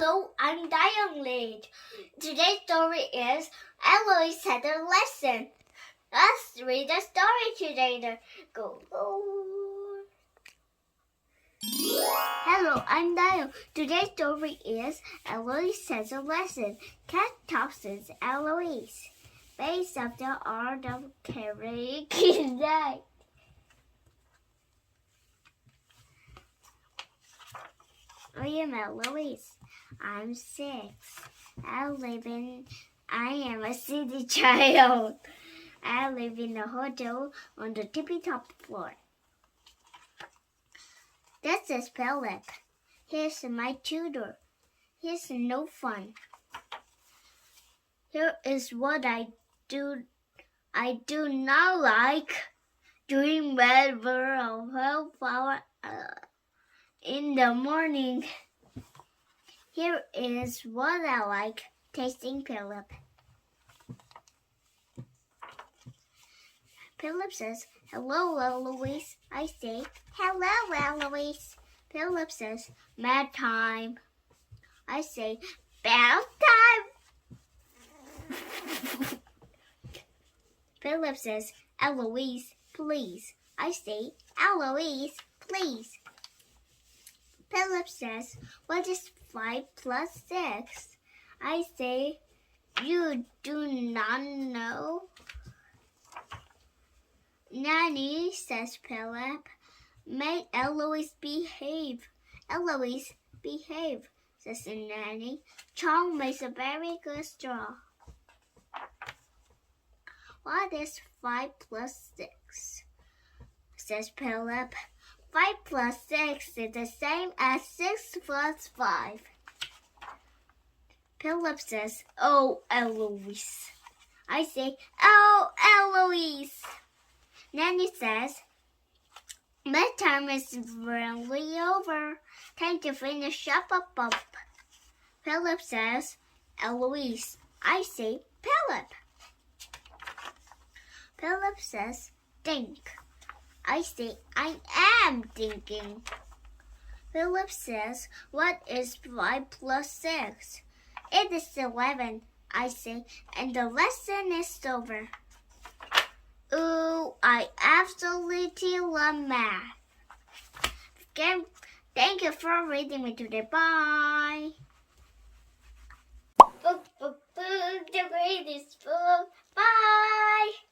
Hello, I'm Da영TV. Today's story is Eloise had a lesson. Let's read the story together. Go. Hello, I'm Da영. Today's story is Eloise has a lesson. Cat tosses Eloise. Based of the art of karaoke night. I am Eloise. I'm 6. I am a city child. I live in a hotel on the tippy-top floor. This is Philip. He's my tutor. He's no fun. Here is what I do. I do not like doing weather of hellflower in the morning. Here is what I like tasting Philip. Philip says, "Hello, Eloise." I say, "Hello, Eloise." Philip says, "Bath time." I say, "Bath time." Philip says, "Eloise, please." I say, "Eloise, please." Philip says, "What is 5 plus 6? I say, "You do not know?" "Nanny," says Philip, "make Eloise behave." "Eloise, behave," says the nanny. "Chong makes a very good straw." "What is 5 plus 6? says Philip. 5 plus 6 is the same as 6 plus 5. Philip says, "Oh, Eloise." I say, "Oh, Eloise." Nanny says, "Bedtime is really over. Time to finish up. Philip says, "Eloise." I say, "Philip." Philip says, "Think." I say, "I am thinking." Philip says, "What is 5 plus 6? It is 11. I say, and the lesson is over. Ooh, I absolutely love math. Again, thank you for reading me today. Bye. Book, the greatest book. Bye.